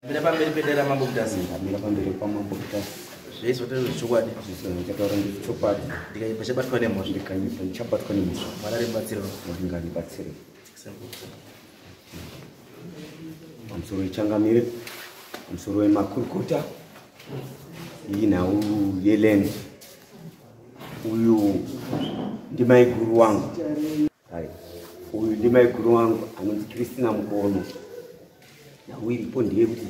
Mira pamberi pedera mambo kutasi. Mira pamberi kwa mambo kutasi. Yesu watero chokwadi. Ndikataura ndi chokwadi. Ndikaipa chabatwa nemosho. Ndikaipa chabatwa nemosho. Marari batsiro. Ndingani batsiro. Pamusoro wechangamire. Pamusoro wemakurukota. Ina uyeleni. Uyu ndimai guru wangu. Uyu ndimai guru wangu anonzi Kristina Mukono. Na wiripo ndiye kuti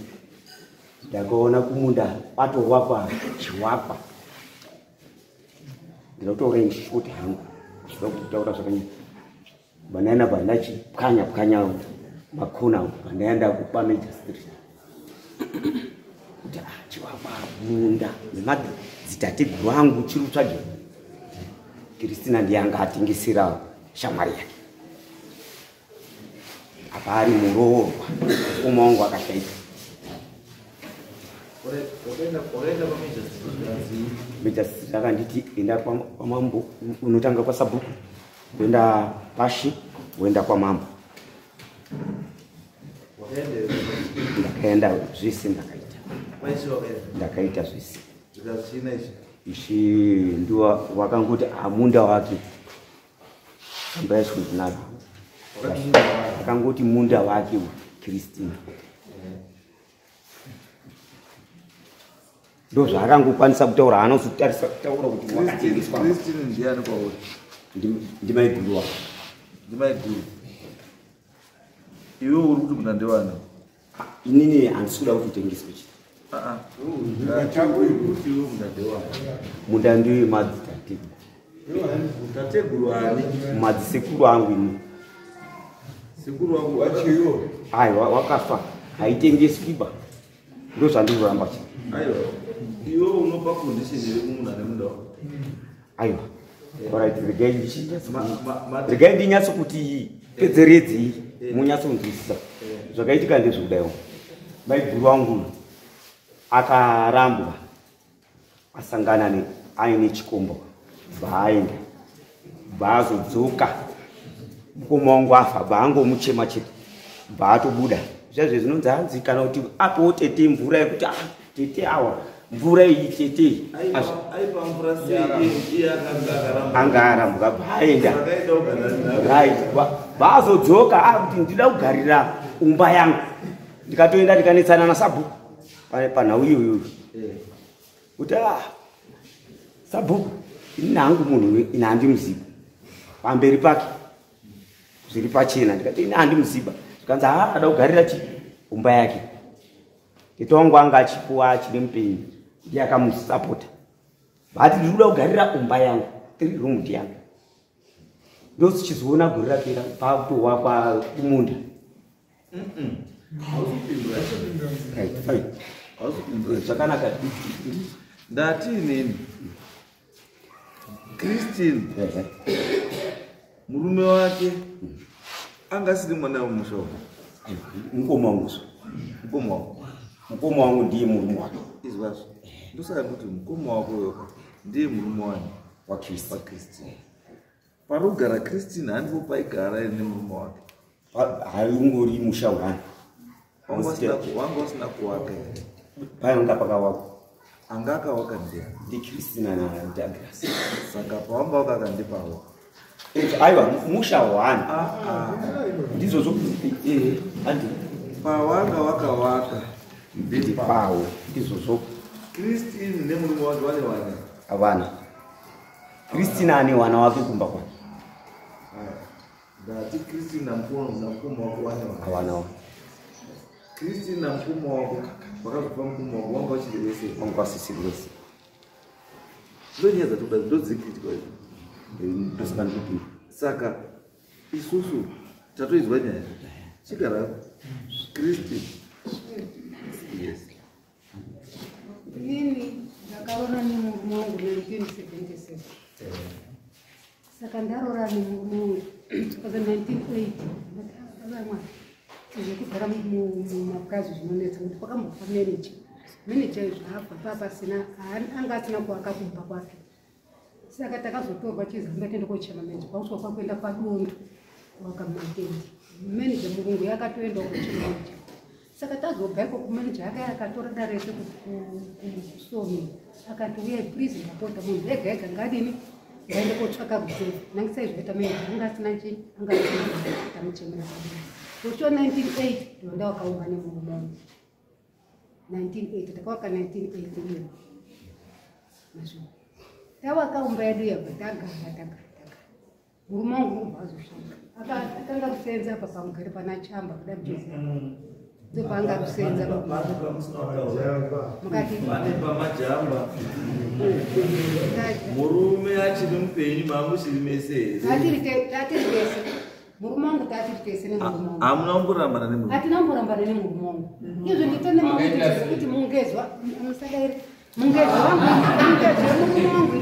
ndakaona kumunda patovakwa chiwakwa. Ndinotora nshoti hangu kuda kutaura zvakanyanya. Banana banachi pkanya makona banaenda kupa Major Street. Kuti chiwakwa munda nemadi dzitateguru wangu chiri tsvaje. Kristina ndiyanga atengesera shamwari yake. Apari muroorwa uma wangu akashaika. Major Street akanditi enda kwa mambo unotanga kwa Sabhuku kuenda Pashi kuenda kwa mambo. Ndakaenda zvisi ndakaita zvisi. Ishi ndio wakangoti amunda wake ambaye sikuzinalo. Wakangoti munda wake Kristina. Ndo zvakangokwanisa kutaura anozotarisa kutaura kuti wakatengeswa. Kristina ndiani kwauri? Ndimai guru wake. Ndimai guru. Iwe uri kuti munda ndewani? Inini handisikuda kutengeswa chii. Munda ndiwe madzitateguru. Tateguru ani? Madzisekuru angu ini. Sekuru wangu achiyo. Aiwa wakafa. Haitengeswiba. Ndo zvandoramba chii. Aiwa. Iwe unopa condition iri kumunda nemunda wako. Aiwa. Alright, regai ndinyatso kuti pedzeredzi munyatso kunzwisisa. Zvakaitika ndezvokudaiwo. Mai guru wangu akarambwa asangana aine chikombo baaenda baazodzoka mukoma wangu afa baangomuchema chete baatobuda zvezvo zvinonzi hanzi kana kuti apo tete mvura yekuti tete awa mvura iyi tete aipa mvura sei anga arambuka baaenda right baazodzoka kuti ndida kugarira umba yangu ndikatoenda ndikanetsana naSabhuku panhau iyoyo kuti Sabhuku ini hangu munhu ina handimuziva pamberi pake zviri pachena ndikati ini handimuziva zvikanzi ada kugarira umba yake tete wangu anga achipuwa chine mupenyu ndiye akamusapota bati ndinoda kugarira umba yangu 3 room yangu ndosichizoona guru rapera pakutowakwa kumunda. Zvakanaka ndati inini Kristina murume wake angasiri mwana wemusha umu. Mukoma wangu. Mukoma wangu ndiye murume wake. Izvazvo ndosaka kuti mukoma wako ndiye murume wani wa Kristina. Parogara Kristina handipo paigara nemurume wake. Haingori musha wani. Wanga usina kuwaka. Payanga pakawaka. Anga akawaka ndi Kristina na Douglas. Saka pawamba wakakandipawo. Aiwa musha wani. Ndizo zokuti handi pawanga wakawaka nditi pawo ndizo zo. Kristina nemurume wake wani avana. Kristina ane wana wake kumba kwake. Ndati Kristina mukoma wako wani avana. Kristina mukoma wako wakazopa mukoma wako wanga uchiri wese. Wanga wasisiri wese. Ndonyadza toda ndodzikitika izvo. Ndosangandipinda. Saka isusu tatoizwa nyaya. Chigara Kristina. Yes. Ini ndakaona nemurume wangu 1977. Saka ndarora nemurume wangu 1980. Ndakagara mumapazi zvinonetsa kuti pakambofa meneja izvaapa papasina anga asina kuwaka kumba kwake. Saka takazotorwa chizamba tiende kochema meneja kwauswa kwakuenda padondo wakamutendi. Meneja murungu yakatoenda kochema meneja. Saka tazobvaiko kumeneja akatora dare rese kusomi akati uyai please ndapota munhu ega ega ngadini ngaende kotsvaka kusefa nange saizvoita meneja anga asina chii anga asina tamuchemera kusho 1980 ndoenda wakaunga nemurumongo 1980 takawaka 1980 iyo nazvo tawakaumba yedu yabva tagara murumongo ubva azoshanda akanga kusenza apa pamugari pana chamba kuda kuchiziva ndopanga kusenza mukati pamajamba murume achiri mupenyu mamuchiri mese tatiri tese murume wangu tatiri tese nemurumongo hamuna kumborambana nemurume hatina kumborambana nemurumongo izvo nditone kuti mungezwa musadairi mungezwa wangu murume wangu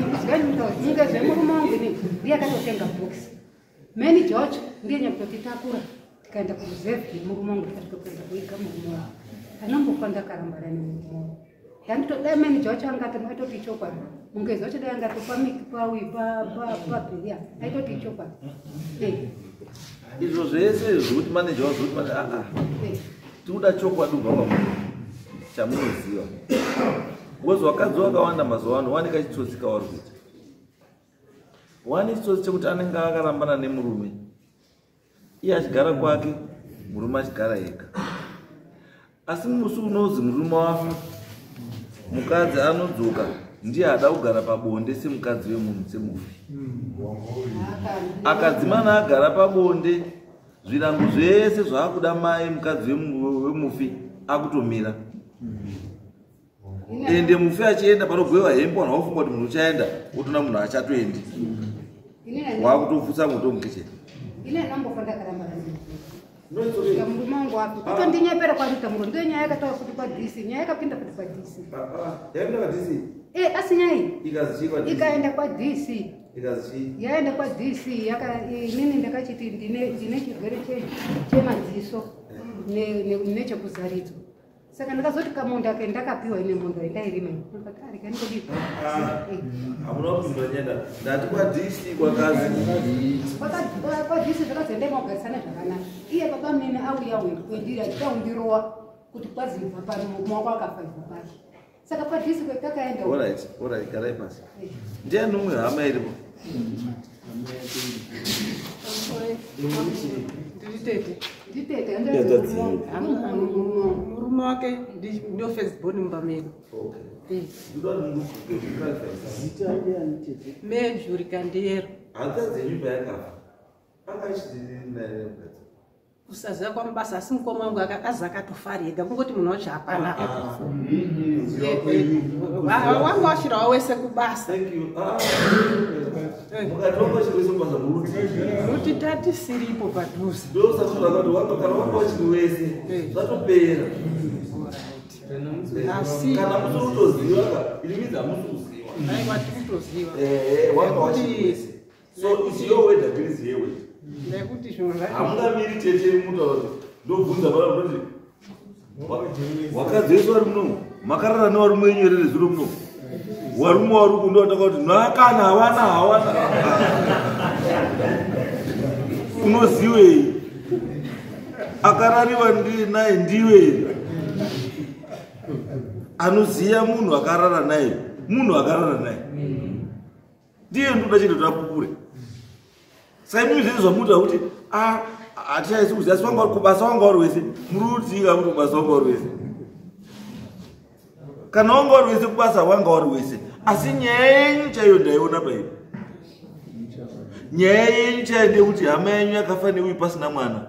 mungezwa murume wangu ini ndiye akatotenga bhokisi manager wacho ndiye nyakutotitakura tikaenda kureserve murume wangu tikatokwenda kuiga murume wangu anombofa ndakarambana nemurume yanditoda manager wacho angatoti chokwadi mungezi wacho dai angatopa pawi paberia aitoti chokwadi izvo zvese zvokuti manager wazoti tikuda chokwadi ubva pamunhu chamunoziva because wakadzi wakawanda mazuva ano wanika chitsotsi kavari kuita wani chitsotsi chekuti anenge akarambana nemurume iye achigara kwake murume achigara ega asi musi unozi murume wafa mukadzi anodzoka ndiye ada kugara pabonde semukadzi wemunhu semufi akadzimana agara pabonde zvirango zvese zvaakuda mai mukadzi wemufi akutomira ende mufi achienda panogwewa hembe wanhu wafunga kuti munhu uchaenda wotona munhu achatoendi wakutopfusa moto mukechete ine nambofa ndakarambana murume wangu wapi kutondinyepera kwaduta murume ndiyo nyaya yakataura kuti kwadhisi nyaya yakapinda kuti kwadhisi yaenda kwadhisi asi nyai ikazichii ikaenda kwadhisi ikazichii yaenda kwadhisi inini ndakachiti ndine chirwere chemadziso nechekuzaridzwa saka ndakazoti kamundu ake ndakapiwa ine mundu aindairima hamuna kupindwa nyenda ndati kwadhisi kwakazi kwadhisi zvakazoenda maugarisana zvakanaka iye baba mine auya wendiri achitaundirowa kuti kwazibva pano maoko akafaibva pake saka kwadhisi kwetakaenda alright garai pasi ndiani umwe hama iripo nditete murume wake ndio firstborn mumba medu menjuri kandiyero hanzadzi yenyumba yakafa akachidii kusaziva kwamabasa asi mukoma wangu akazi akatofari ega kungoti munhu wacho hapana wangu washirawo wese kubasa ruti tatisiripo padhuze zvatopera asi kana mutoziva ilimidza mutoziva aiwa tikutoziva so it's your way that is your way nekuti zvinhu zvacho hamungamiri tete mutauri ndobvunza bana kuti wakadzi wari munomu makarara nevari muenyerere zviro munomu warume wari kundoataka kuti nakana hawana unozivei akarariwa naye ndiwe anoziya munhu akarara naye ndiye ndoda chete tapupure sai munhu zvese zvamuta kuti hatichaisi kuziva asi kubasa wanga wari wese muri kutika kuti kubasa wanga wari wese kana wanga wari wese kubasa wanga wari wese asi nyaya yenyu chaiyo ndaiona paipo nyaya yenyu chaiyo ndekuti hama yenyu yakafa neuyu pasina mwana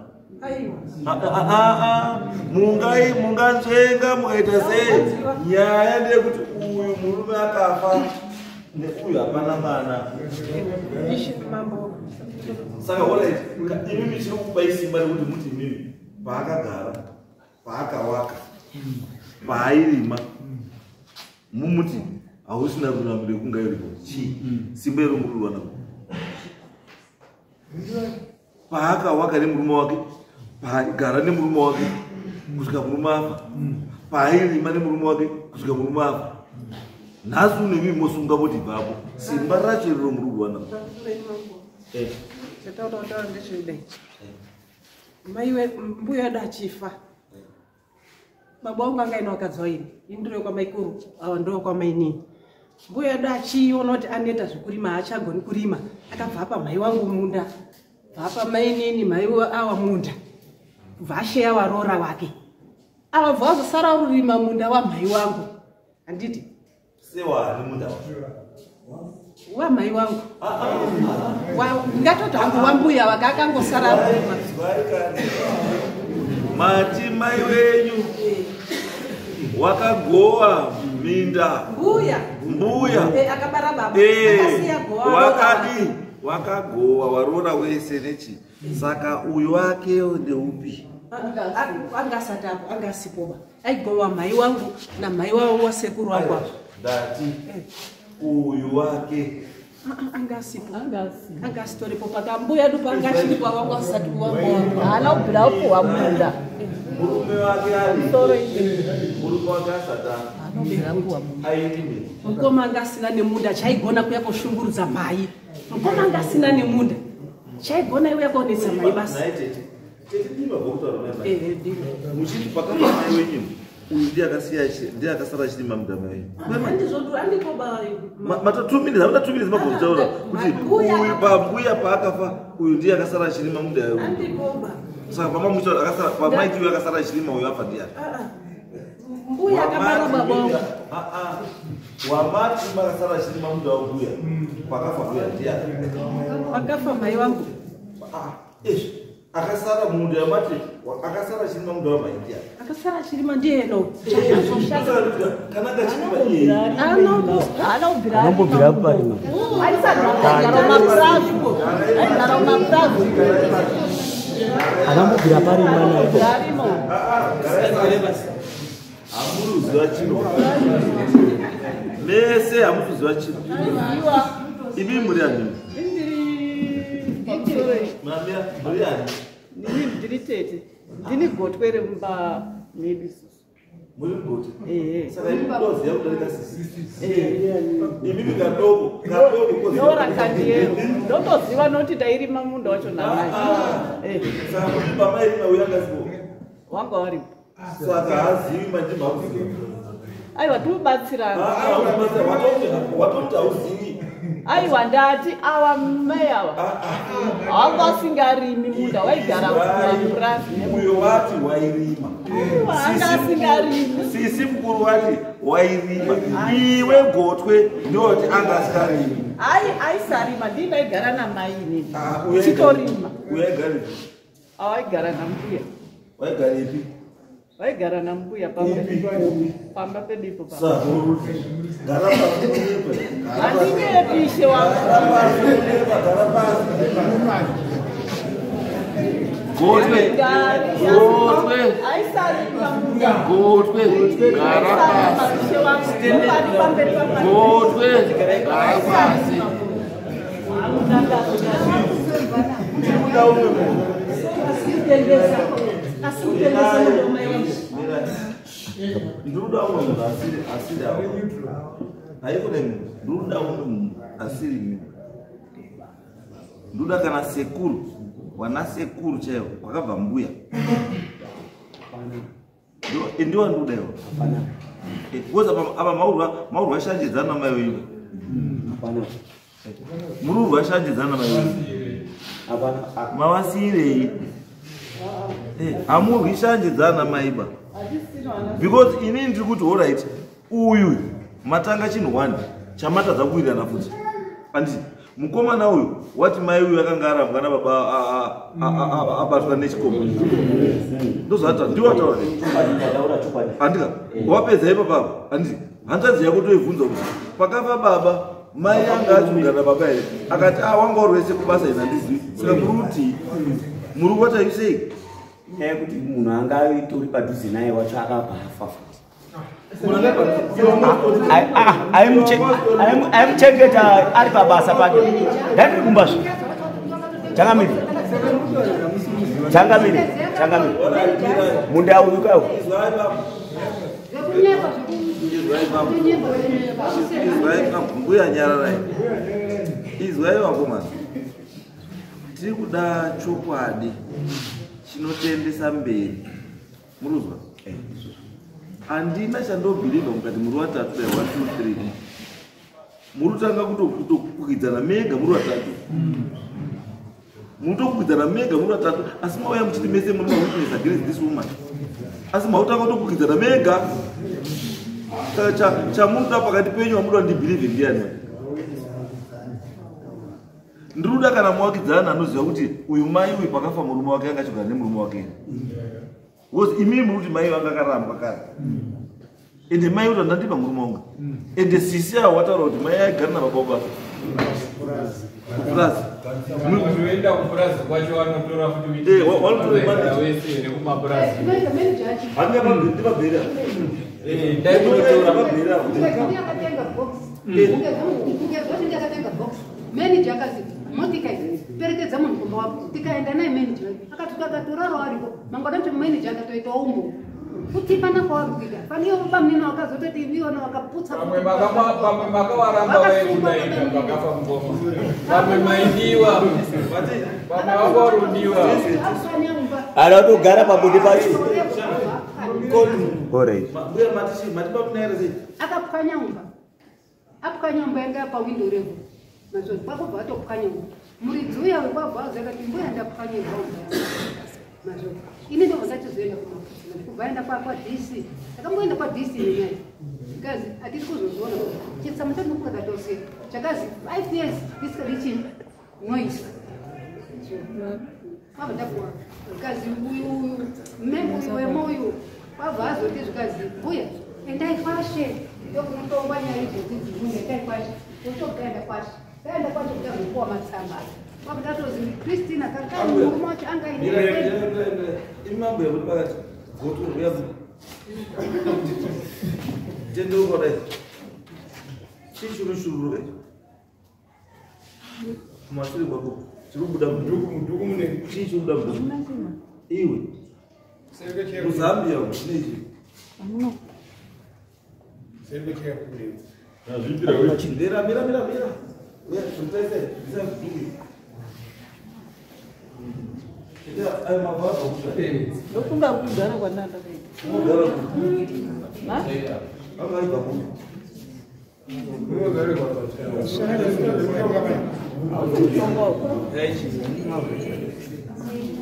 munganzvenga mukaita sei nyaya ndeyekuti uyu murume akafa neuyu hapana mwana saka olait imimi chiri kubai simba rekuti muti imimi paakagara paakawaka paairima mumuti hausina runamo rekunga iripo chii simba iro muriwanako paakawaka nemurume wake paagara nemurume wake kusvika murume afa paairima nemurume wake kusvika murume afa nhasi unemi mosunga moti bvapo simba racho riro muriwanako chatautaura ndechidai mai mbuya wedu achifa baba wangu anga ino wakadzoini indiro kwa maikuru awa ndo kwa maini mbuya ndo achiona kuti aneta zvekurima haachagoni kurima akabva apa mai wangu munda apa mainini mai awa munda vasheya warora wake ava bva vazosara urima munda wamai wangu handiti sewani munda wamai wangu ngatoti hangu wambuya wake akangosara urima mati mai wenyu wakagowa minda mbuya akabara baba akasiya gowa wakadi wakagowa warora wese nechi saka uyu wake ndeupi angasatapo angasipoba aigowa mai wangu na mai wao wasekuru wangu ndati uyu wake angasipo angastoripo pakambuya ndo pangachiripa wangu asati wangu hana ubira upuwa munda murume wake ari murume wake asata airime mukoma angasina nemunda chaigona kuya kushungurudza mai mukoma angasina nemunda chaigona iwe yakonesa mai basi muchiti pakapa mai wenyu uyu ndiye akasara chirima muda mai matatumiri hamuna tumiri zimabvomutaura kuti pambuya paakafa uyu ndiye akasara chirima muda saka pamaikiwe akasara chirima uyu afa ndiani mbuya akabara baba wangu wamati makasara chirima muda wambuya pakafa mbuya ndiani pakafa mai wangu akasara munda yamati akasara chirima muda wamai ndiani akasara chirima ndiyeno kana kachirima iye hana ubira kuparima anambobvira parima hamuruziva chino mese hamuruziva chino ivi muri ani muri ani ndiri tete ndini gotwe remumba medu muri gotwe saka ivi munoziva kudarika sisi ivi kadoko norakandiyero ndotoziva noti tairima munda wacho namai saka kuti pamairima uyangasipo wanga waripo saka hazivi mandimakuziva aiwa timubatsirana watoti hauzivi aiwa ndati ava mai ava hanga asingarimi munda waigara mapurazi uyo wati wairima anga asingarimi sisi mukuru wati wairima iwe gotwe ndoti anga asikarimi aisarima ndindaigara namai inini chitorima uyaigaripi awaigara nambuya waigaripi waigara nambuya pamba pedipo handinyepishe nduda umwe munhu asiri awo haikune nduda umwe munhu asiri mimi nduda kana sekuru wana sekuru chaiwo kwakabva mbuya ndiwa nduda iwo koza apa mauru vashanjidzana mai wenyu muri vashanjidzana mai wenyu mavasirei hamurwi shanjidzana maiba because inini ndiri kuti allright uyu matanga chinhu 1 chamatadza kuwirirana futi anditi mukomana uyu wati mai uyu akanga arambwa nababa abatwa nechikomo ndozvata ndiwataura andika wapedza ipapapa anditi hanzadzi yako toibvunza kuti pakafa baba mai anga achungana baba here akati wanga uri wese kubasa ina ndizvi saka muri kuti muri what are you saying kuti munhu anga itori padhuze naye wacho akabafa aimuchengeta ari pabasa pake ndandikumbazvo changamiri munda uyu kawo mbuya nyararai izwai vakomana tiri kuda chokwadi chinotendesa mberi muruzwa handina chandobhirivha mukati muri vatatu dai 1 2 3 muri kutanga kutokwidzana mega muri vatatu mutokwidana mega muri vatatu asi mauya muchiti mese muri mawitness against this woman asi mautanga kutokwidzana mega saka chamunoda pakati penyu wamuda ndibhirivhe ndiani ndiruda kana muwakidzana anoziva kuti uyu mai uyu pakafa murume wake anga chigara nemurume wake because imii muri kuti mai vanga karamba kare ende mai kuti ndandipa murume wangu ende sisi avo wataura kuti mai aigara nababa vake Furazi. Unoenda kufurazi kwacho wanotora futi wanotora wese nekumapurazi. Hanga ndibabhera. Dai kunotora babhera. Ndakatenga box. Ndakatenga box. Manager akazi motika perekedza munhu kumba wapo. Tikaenda naye manager. Akatoraro ariko. Mangoda kuti manager akatoita umbo. Kuti pana kwakuika. Paniyo bamnina wakazototi iviona wakaputsa. Pamwe makawaramba wewe kudaenda makafa ngoma. Pamwe maidiwa. Pamwe wakorundiwa. Anotogara pabodi pacho. Correct. Mbuya matipa kunera sei. Akapukanya nyumba. Apukanya nyumba yanga pa window revo. Nazo pakubva atopukanya nyumba. Muridzi uya wekwabva zakati mbuya ndapukanya nyumba. Nazo ini ndo vasachizoenda kubvaenda kwa DC takamboenda kwa DC nenyaya kazi atiri kuzoziona chitsa mutatu kukakatose chakazi 5 years discretion noise baba ndapwa kazi uyu membo wemoyo baba azoti zvikazi uya endai kwashe ndokunotomba nyaya idzozi dzivunge endai kwashe totokaenda kwashe kaenda kwacho kutazopuwa matsamba baba ndatozi Christina kakani murume wacho angaine imambo yakuti pakati goto yabu tendo kodai chishuru kai masiri kwako chikubuda Ndugu mune. chichubuda iwe Zambia neji Sembekea kule. mira we tuntaise bisambi ya ai mababa kushate Ndofunga kugara kwananda mugara anga iba ku Mugare kwa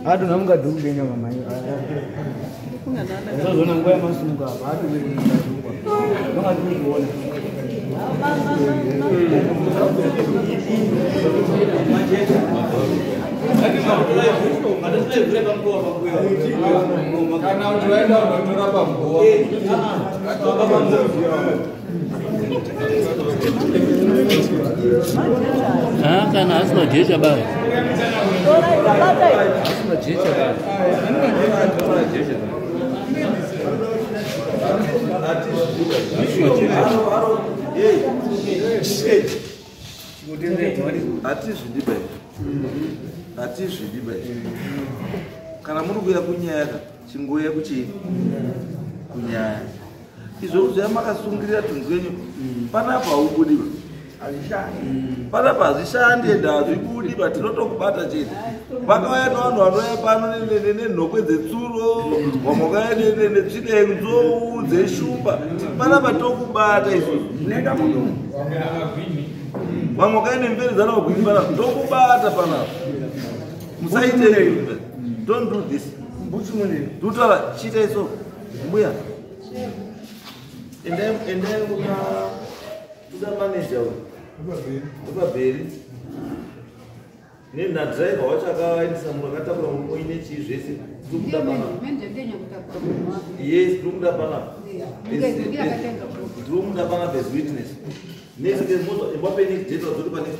Adu namunga dumbe nyama mai. Zona ngoya masunga adu wewe ndoka tuliona. Kana unaenda unatora pamboa. Kana asina jecha baya. Asina jecha baya. Atizvidibai kana muri kuya kunyaya chingoya kuchii kunyaya izvo zvamakasungirira tunzwenyu panapa haubudiba panapa hazvishandi ende hazvibudi tinotokubata chete pakauya nevanhu vanouya pano nenhokwe dzetsuro wamwakauya netsvinenzou dzeshumba panapa tokubata izvozvo vamwe wakaenda nemveredzana wagwini panapa ndokubata panapa musaite don't do this ndotara chiitai so mbuya endai kuda manager ubabheri nenadhiraivha wacho akavaendesa munhu akatakura muine chii zvese tikuda panapa yes tikuda panapa tikuda panapa as witness next day mwape next date wazoti pa next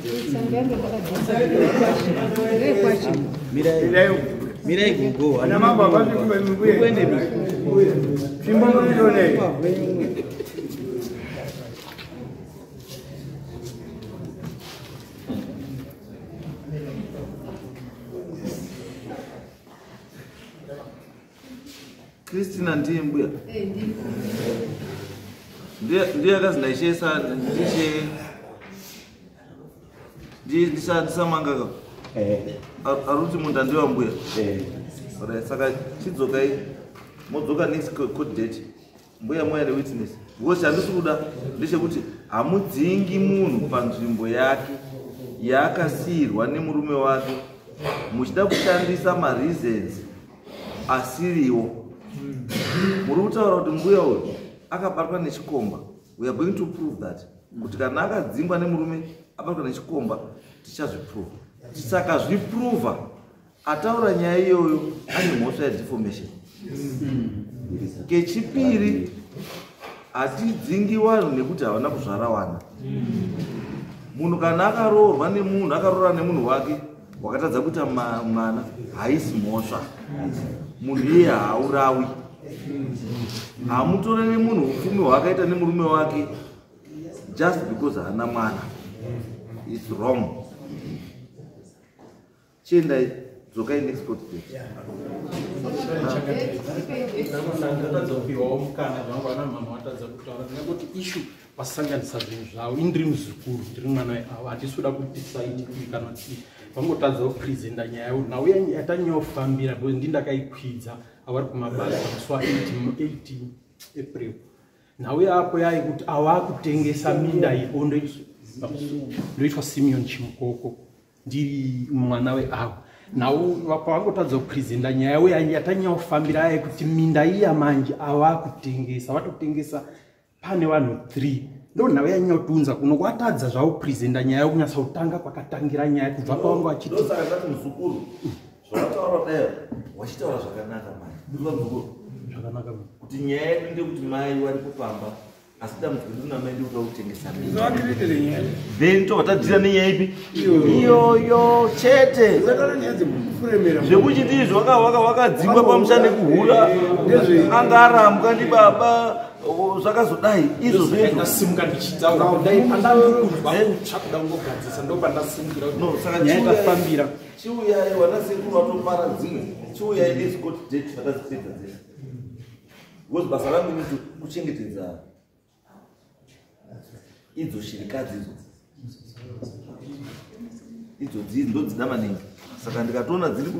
Mirai mirai gugu. Ana mama basi kumbuye. Kwende bi. Simba ngone. Christina ndiye mbuya ndiye akazi ndaishesa ndisamangaka aruti munhu andiwa mbuya saka chidzokai modzoka next court date mbuya mwaere witness because chandisi kuda ndechekuti hamudzingi munhu panzvimbo yake yaakasiyirwa nemurume wake muchida kushandisa mareasons asiriwo. Muri kutaura kuti mbuya uyu akabatwa nechikomba. We are going to prove that kuti kana akadzingwa nemurume abatwa nechikomba tichazviprova. Saka zviprova ataura nyaya iyoyo ane mhosva yedefamation. Kechipiri hatidzingi vanhu nekuti havana kuzvara wana. Munhu kana akaroorwa nemunhu akaroora nemunhu wake wakatadza kuita mwana haisi mhosva. Munhu iye haaurawi. Hamutore nemunhu upfumi hwakaita nemurume wake just because haana mwana. It's wrong. Chiendai dzokai next court date. Vasanganisa zvinhu zvavo indiri muzukuru ndiri mwana weavo hatisi kuda kutisaidi kana kuti vangotadza kuprezenda nyaya yavo nhau yatanyofambira because ndindakaikwidza avari kumabasa musi wa8 April. Nhau yapo yaikuti avakutengesa minda iyi ndoitwa Simeon Chimukoko ndiri mwana weavo. Nhau pavangotadza kuprezenda nyaya yavo yatanyofambira yaikuti minda iya manje avakutengesa vatotengesa pane vanhu 3 ndo nhau yanyotunza kuno kwatadza zvavo presenta nyaya kunyasa kutanga kwakatangira nyaya kubva pavanga vachiti ndo saka ndati muzukuru zvavataura dai wachitaura zvakanaka mai ndikuva muzukuru zvakanaka kuti nyaya yedu ndekuti mai vari kupamba asi dambudziko ndina mai ndikuda kutengesa then tovatadhira nenyaya ipi iyoyo chete zvekuchiti izvo wakadzingwa pamushana nekuhura anga arambwa ndibaba zvakazodai izvo zvasimuka ndichidzaura kudai pandakuzva kutsvakuda kungogadzisa ndo pandasimbira nyaya ikafambira chiuyai vanasekuru vatoparadzimwe chiuyai nescot date vakazipedza dzese because basa rangu ni kuchengetedza idzo shirikadzi idzo dzidzi ndodzida maningi saka ndikatoona dziri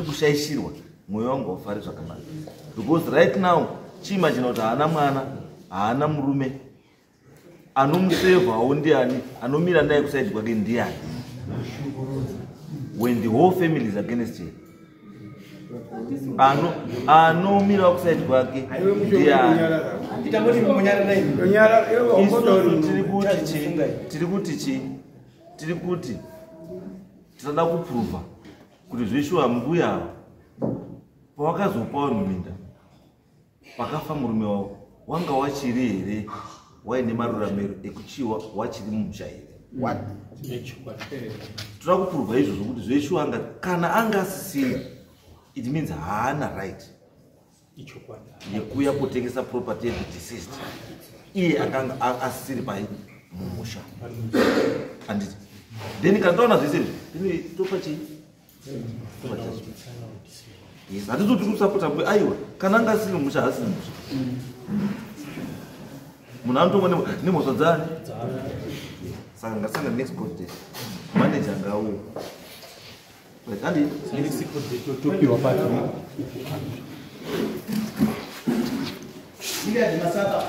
kushaishirwa mwoyo wangu haufari zvakanaka because right now chiimagina kuti haana mwana haana murume anomusevhawo ndiani anomira naye kusaidi kwake ndiani when the whole family is against him anomira kusaidi kwake ndiani tiri kuti tirada kuprova kuti zveshuwa mbuya pawakazopa vanhu minda pakafa murume wavo wanga wachiri here waine maruramiro ekuchiwa wachiri mumusha here toda kuprova izvozvo kuti zveshuwa anga kana anga asisiri it means haana right yekuuya kutengesa property yedeceased iye akanga asisiri pai mumusha anditi then kana taona zvese izvi topa chii yes hatizoti kusapota kuti aiwa kana anga asiri musha asiri musha munhu anotonga nemhosva dzani saka ngasanga next court date manager ngauyo andi next court date topiwa pati Masata.